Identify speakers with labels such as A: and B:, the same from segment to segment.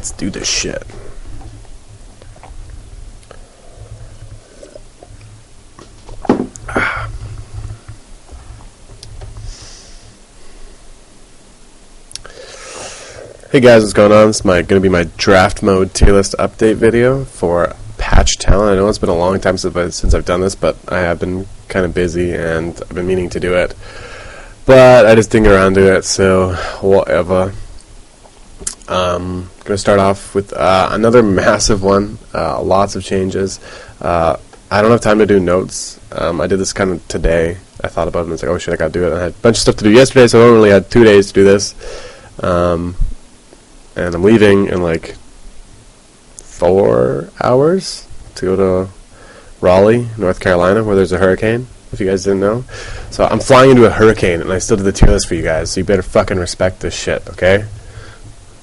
A: Let's do this shit. Hey guys, what's going on? This is going to be my draft mode tier list update video for patch Talon. I know it's been a long time since I've done this, but I have been kind of busy and I've been meaning to do it. But I just didn't get around to it, so whatever. Going to start off with another massive one. Lots of changes. I don't have time to do notes. I did this kind of today. I thought about it and I was like, oh shit, I gotta do it. I had a bunch of stuff to do yesterday, so I only had 2 days to do this. And I'm leaving in like 4 hours to go to Raleigh, North Carolina, where there's a hurricane, if you guys didn't know. So I'm flying into a hurricane, and I still did the tier list for you guys, so you better fucking respect this shit, okay?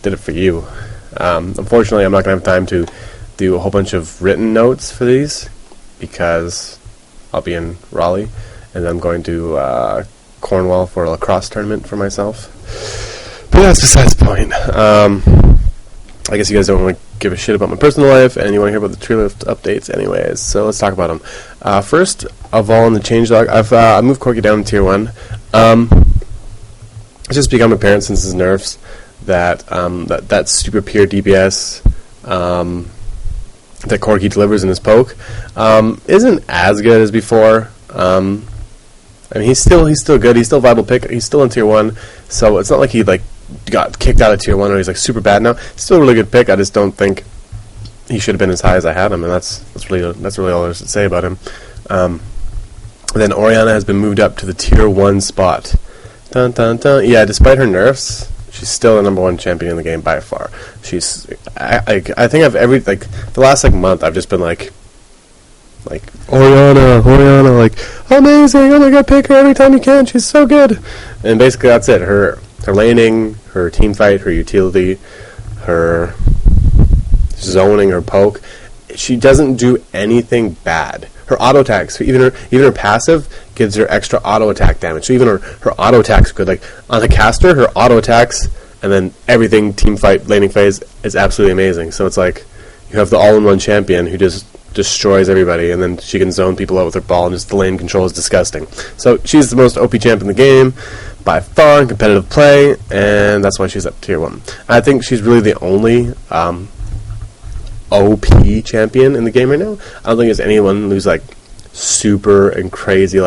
A: Did it for you. Unfortunately, I'm not going to have time to do a whole bunch of written notes for these, because I'll be in Raleigh, and then I'm going to Cornwall for a lacrosse tournament for myself. But that's besides the point. I guess you guys don't want to give a shit about my personal life, and you want to hear about the tier list updates anyways, so let's talk about them. First of all, in the changelog, I moved Corky down to tier 1. It's just become apparent since his nerfs that that super pure DPS that Corky delivers in his poke isn't as good as before. I mean, he's still good. He's still a viable pick. He's still in tier 1, so it's not like he got kicked out of tier 1 or he's like super bad now. Still a really good pick. I just don't think he should have been as high as I had him, and that's really all there is to say about him. Then Orianna has been moved up to the tier 1 spot. Dun dun dun. Yeah, despite her nerfs, she's still the number 1 champion in the game by far. I think I've the last month I've just been like Orianna, like amazing! Oh my god, pick her every time you can. She's so good. And basically that's it. Her laning, her team fight, her utility, her zoning, her poke. She doesn't do anything bad. Her auto attacks, even her passive gives her extra auto attack damage. So even her auto attacks are good. Like on a caster, her auto attacks and then everything team fight laning phase is absolutely amazing. So it's like you have the all-in-one champion who just destroys everybody, and then she can zone people out with her ball, and just the lane control is disgusting. So she's the most OP champ in the game by far in competitive play, and that's why she's up tier 1. I think she's really the only OP champion in the game right now. I don't think there's anyone who's super and crazy,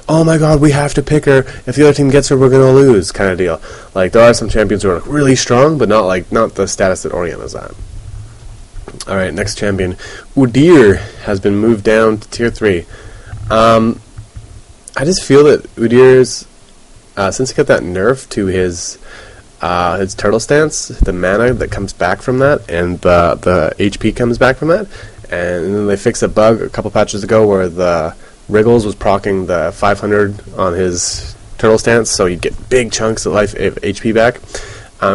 A: oh my god, we have to pick her. If the other team gets her, we're gonna lose, kind of deal. There are some champions who are really strong, but not the status that Orianna's at. Alright, next champion. Udyr has been moved down to tier 3. I just feel that Udyr's, since he got that nerf to his turtle stance, the mana that comes back from that, and the HP comes back from that, and then they fixed a bug a couple patches ago where the Wriggles was proccing the 500 on his turtle stance, so you get big chunks of HP back.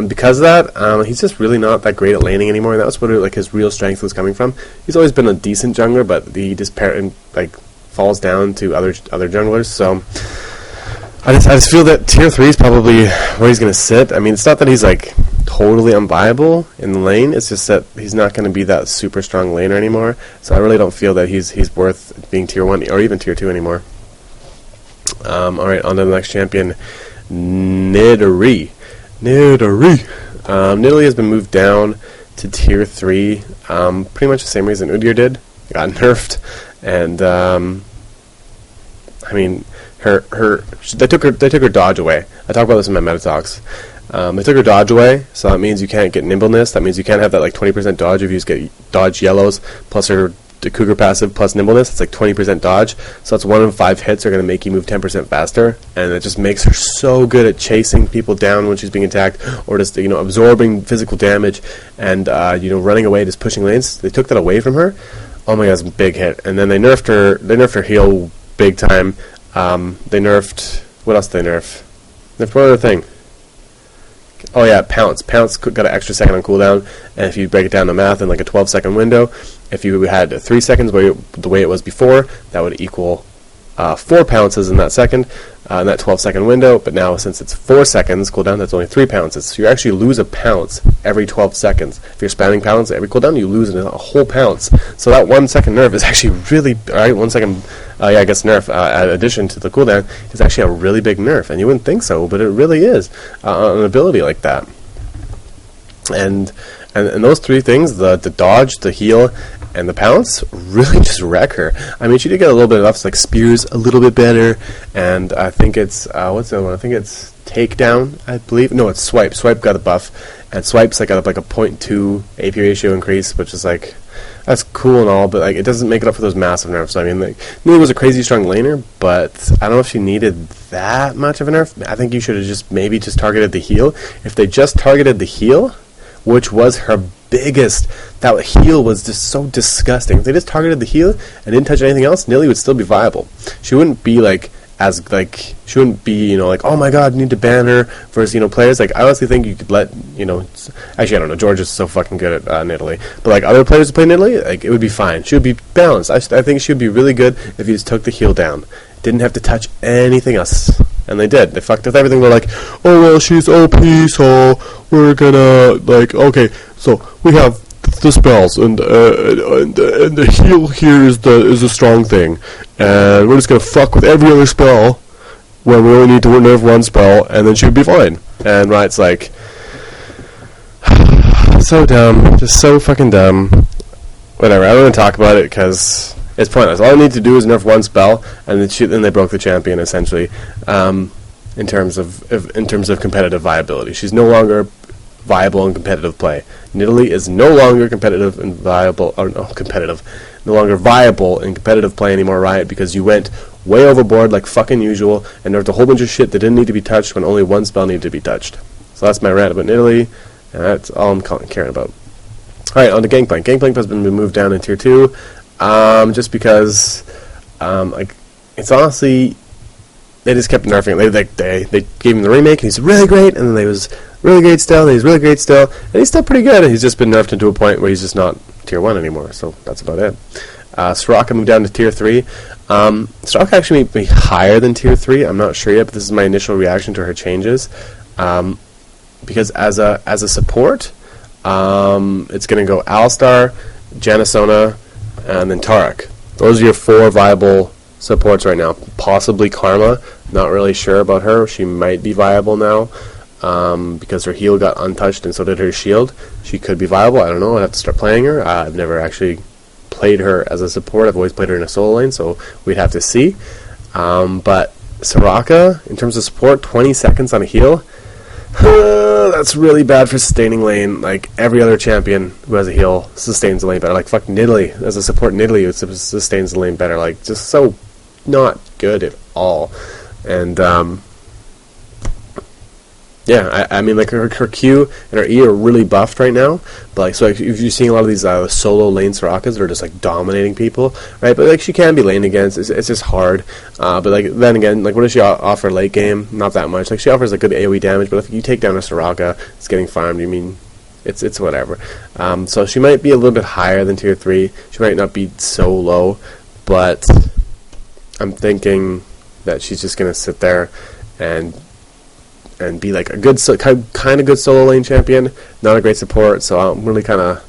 A: Because of that, he's just really not that great at laning anymore, and that was where his real strength was coming from. He's always been a decent jungler, but he just falls down to other junglers. So I just feel that tier 3 is probably where he's going to sit. I mean, it's not that he's totally unviable in the lane. It's just that he's not going to be that super strong laner anymore. So I really don't feel that he's worth being tier 1 or even tier 2 anymore. All right, on to the next champion, Nidalee. Nidalee has been moved down to tier 3. Pretty much the same reason Udyr did. Got nerfed, and I mean, they took her dodge away. I talk about this in my meta talks. They took her dodge away, so that means you can't get nimbleness. That means you can't have that 20% dodge if you just get dodge yellows plus her Cougar passive plus nimbleness. It's 20% dodge, so that's 1 in 5 hits are going to make you move 10% faster, and it just makes her so good at chasing people down when she's being attacked, or just absorbing physical damage and running away, just pushing lanes. They took that away from her. Oh my god, it's a big hit. And then they nerfed her heal big time. They nerfed, what else did they nerf? Nerfed one other thing. Oh yeah, Pounce. Pounce got an extra second on cooldown, and if you break it down to math in a 12-second window, if you had 3 seconds the way it was before, that would equal 4 pounces in that second, in that 12-second window, but now since it's 4 seconds cooldown, that's only 3 pounces. So you actually lose a pounce every 12 seconds. If you're spamming pounce every cooldown, you lose a whole pounce. So that 1 second nerf is actually really, alright, 1 second, I guess nerf, addition to the cooldown, is actually a really big nerf. And you wouldn't think so, but it really is, an ability like that. And those 3 things, the dodge, the heal, and the pounce, really just wreck her. I mean, she did get a little bit of buffs, like spears a little bit better, and I think it's, what's the other one? I think it's takedown, I believe. No, it's swipe. Swipe got a buff, and swipe's like got like a 0.2 AP ratio increase, which is like, that's cool and all, but like it doesn't make it up for those massive nerfs. I mean, like, Neely was a crazy strong laner, but I don't know if she needed that much of a nerf. I think you should have just targeted the heal. If they just targeted the heal, which was her biggest, that heal was just so disgusting. If they just targeted the heal and didn't touch anything else, Nilly would still be viable. She wouldn't be she wouldn't be, like, oh my god, you need to ban her versus, players. Like, I honestly think you could let, actually, I don't know, George is so fucking good at Nidalee, but like other players who play Nidalee, like, it would be fine. She would be balanced. I think she would be really good if you just took the heal down. Didn't have to touch anything else. And they did. They fucked with everything. They're like, oh, well, she's OP, so we're gonna, like, okay, so we have the spells, and the heal here is a strong thing, and we're just gonna fuck with every other spell when we only need to nerf 1 spell, and then she'd be fine. And Riot's like, so dumb, just so fucking dumb. Whatever, I don't want to talk about it, because it's pointless. All I need to do is nerf 1 spell, and then they broke the champion, essentially, in terms of competitive viability. She's no longer viable in competitive play. Nidalee is no longer competitive and viable, no longer viable in competitive play anymore, Riot, because you went way overboard like fucking usual and nerfed a whole bunch of shit that didn't need to be touched when only 1 spell needed to be touched. So that's my rant about Nidalee, and that's all I'm caring about. Alright, on to Gangplank. Gangplank has been moved down in tier 2, just because, it's honestly, they just kept nerfing it. They gave him the remake, and he's really great, and then they was really great still, and he's really great still, and he's still pretty good, and he's just been nerfed into a point where he's just not tier 1 anymore, so that's about it. Soraka moved down to tier 3. Soraka actually may be higher than tier 3, I'm not sure yet, but this is my initial reaction to her changes, because as a support, it's going to go Alistar, Janna, and then Taric. Those are your 4 viable supports right now. Possibly Karma, not really sure about her. She might be viable now, because her heal got untouched and so did her shield. She could be viable, I don't know, I'd have to start playing her. I've never actually played her as a support, I've always played her in a solo lane, so we'd have to see. But Soraka, in terms of support, 20 seconds on a heal, that's really bad for sustaining lane. Like, every other champion who has a heal sustains the lane better. Like, fuck Nidalee, as a support Nidalee who sustains the lane better. Like, just so not good at all. And, yeah, I mean, like, her Q and her E are really buffed right now, but, like, so if you're seeing a lot of these solo lane Sorakas that are just, like, dominating people, right, but, like, she can be lane against, it's just hard, but, like, then again, like, what does she offer late game? Not that much. Like, she offers, like, good AoE damage, but if you take down a Soraka, it's getting farmed, it's whatever. So she might be a little bit higher than tier 3, she might not be so low, but I'm thinking that she's just going to sit there and be like a good, kind of good solo lane champion, not a great support, so I'm really kind of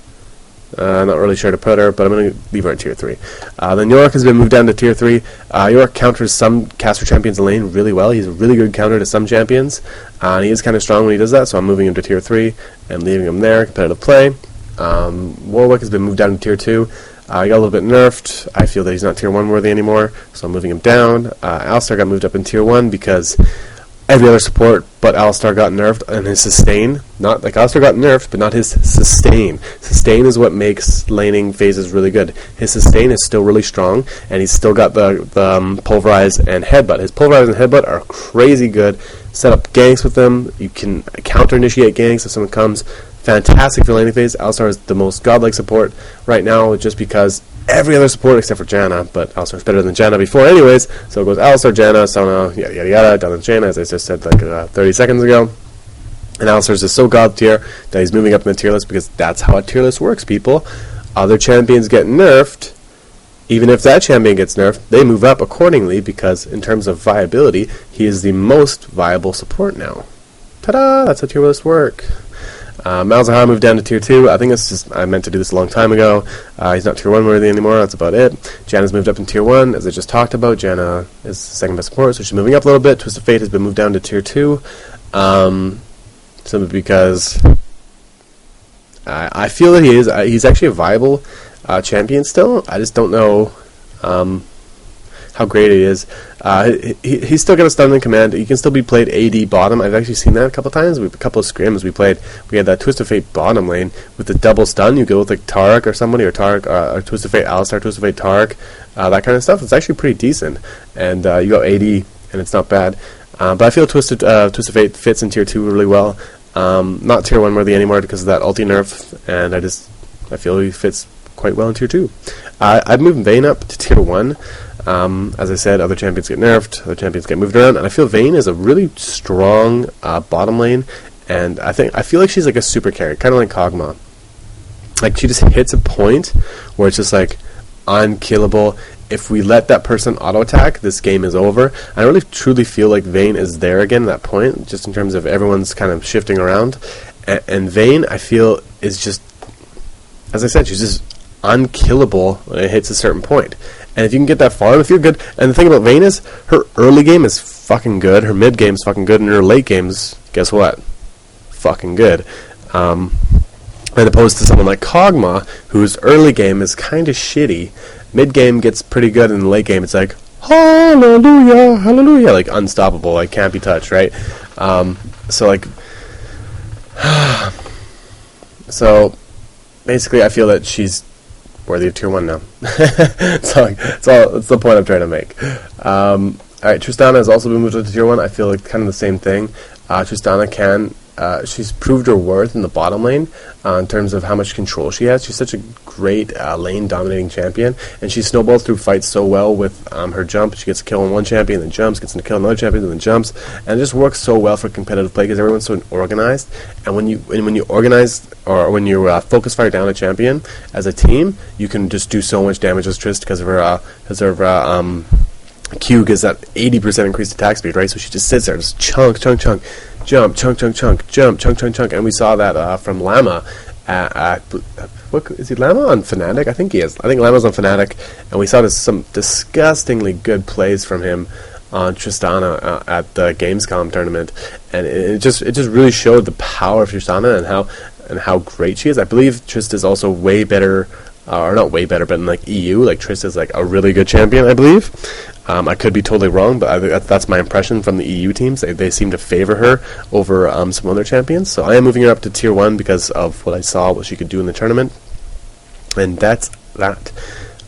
A: not really sure to put her, but I'm going to leave her at tier 3. Then Yorick has been moved down to tier 3. Yorick counters some caster champions in lane really well. He's a really good counter to some champions, and he is kind of strong when he does that, so I'm moving him to tier 3 and leaving him there, competitive play. Warwick has been moved down to tier 2. He got a little bit nerfed. I feel that he's not tier 1 worthy anymore, so I'm moving him down. Alistar got moved up in tier 1 because every other support but Alistar got nerfed, and his sustain, not like Alistar got nerfed, but not his sustain. Sustain is what makes laning phases really good. His sustain is still really strong, and he's still got the pulverize and headbutt. His pulverize and headbutt are crazy good. Set up ganks with them. You can counter initiate ganks if someone comes. Fantastic for laning phase. Alistar is the most godlike support right now, just because every other support except for Janna, but Alistar is better than Janna before anyways, so it goes Alistar, Janna, Sona, yada yada yada, down to Janna, as I just said like 30 seconds ago. And Alistar is just so god tier that he's moving up in the tier list, because that's how a tier list works, people. Other champions get nerfed, Even if that champion gets nerfed, they move up accordingly because in terms of viability, he is the most viable support now. Ta-da! That's how tier lists work. Malzahar moved down to tier 2. I think it's just, I meant to do this a long time ago. He's not tier 1 worthy anymore. That's about it. Janna's moved up in tier 1, as I just talked about. Janna is second best support, so she's moving up a little bit. Twisted Fate has been moved down to tier 2. Simply because I feel that he's actually a viable champion still. I just don't know how great he is. He's still got a stun and command. He can still be played AD bottom. I've actually seen that a couple times. A couple of scrims we had that Twisted Fate bottom lane with the double stun. You go with like Taric or somebody, or Taric, or Twisted Fate Alistar, Twisted Fate Taric, that kind of stuff. It's actually pretty decent. And you go AD, and it's not bad. But I feel Twisted Fate fits in tier 2 really well. Not tier 1 worthy anymore because of that ulti nerf, and I feel he fits quite well in tier 2. I've moved Vayne up to tier 1. As I said, other champions get nerfed, other champions get moved around, and I feel Vayne is a really strong bottom lane, and I feel like she's like a super carry, kind of like Kog'Maw. Like, she just hits a point where it's just like unkillable. If we let that person auto-attack, this game is over. I really truly feel like Vayne is there again at that point, just in terms of everyone's kind of shifting around. And Vayne, I feel, is just, as I said, she's just unkillable when it hits a certain point. And if you can get that far, if you're good, and the thing about Vayne is, her early game is fucking good, her mid game is fucking good, and her late game's, guess what? Fucking good. As opposed to someone like Kog'Maw, whose early game is kind of shitty. Mid game gets pretty good, and the late game it's like, hallelujah, hallelujah, like unstoppable, like can't be touched, right? So basically I feel that she's worthy of tier 1 now. That's the point I'm trying to make. Alright, Tristana has also been moved up to tier 1. I feel like kind of the same thing. Tristana she's proved her worth in the bottom lane in terms of how much control she has. She's such a great lane-dominating champion, and she snowballs through fights so well with her jump. She gets a kill on one champion, then jumps, gets a kill on another champion, then jumps, and it just works so well for competitive play because everyone's so organized. And when you organize, or when you focus fire down a champion as a team, you can just do so much damage with Trist because of her Q gives that 80% increased attack speed, right? So she just sits there, just chunk, jump, jump, chunk, and we saw that from Llama what is he, Llama on Fnatic? I think he is. I think Llama's on Fnatic, and we saw some disgustingly good plays from him on Tristana at the Gamescom tournament, and it just really showed the power of Tristana and how great she is. I believe Trist is also way better, or not way better, but in like EU, like Trist is like a really good champion, I believe. I could be totally wrong, but that's my impression from the EU teams. They seem to favor her over some other champions. So I am moving her up to tier 1 because of what I saw, what she could do in the tournament. And that's that.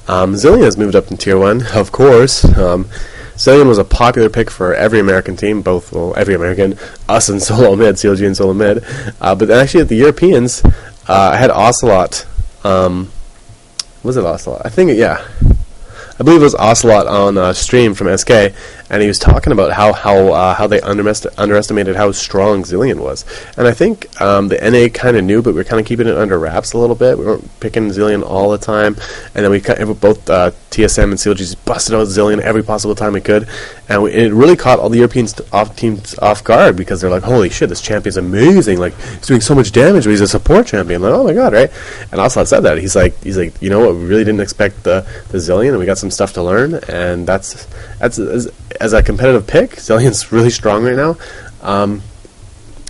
A: Zilean has moved up in tier 1, of course. Zilean was a popular pick for every American team, every American, us and solo mid, CLG and solo mid. But actually at the Europeans, I had Ocelot. Was it Ocelot? I think, yeah. I believe it was Ocelot on stream from SK, and he was talking about how they underestimated how strong Zilean was. And I think the NA kind of knew, but we were kind of keeping it under wraps a little bit. We weren't picking Zilean all the time, and then we both TSM and CLGs busted out Zilean every possible time we could, and it really caught all the European teams off guard because they're like, holy shit, this champion's amazing, like he's doing so much damage, but he's a support champion, like, oh my god, right? And Ocelot said that he's like, you know what, we really didn't expect the Zilean, and we got some stuff to learn, and that's as a competitive pick, Zilean's really strong right now.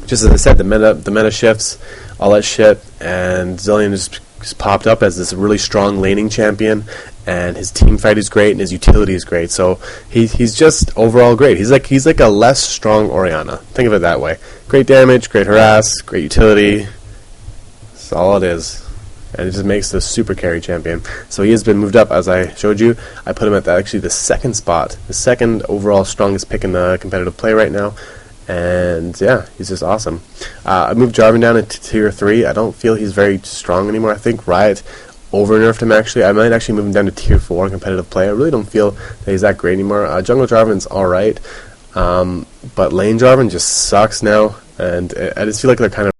A: Just as I said, the meta shifts, all that shit, and Zilean just popped up as this really strong laning champion, and his team fight is great, and his utility is great. So he's just overall great. He's like a less strong Orianna. Think of it that way. Great damage, great harass, great utility. That's all it is. And it just makes the super carry champion. So he has been moved up, as I showed you. I put him at actually the second spot, the second overall strongest pick in the competitive play right now. And yeah, he's just awesome. I moved Jarvan down into tier 3. I don't feel he's very strong anymore. I think Riot over-nerfed him actually. I might actually move him down to tier 4 in competitive play. I really don't feel that he's that great anymore. Jungle Jarvan's alright, but lane Jarvan just sucks now. And I just feel like they're kind of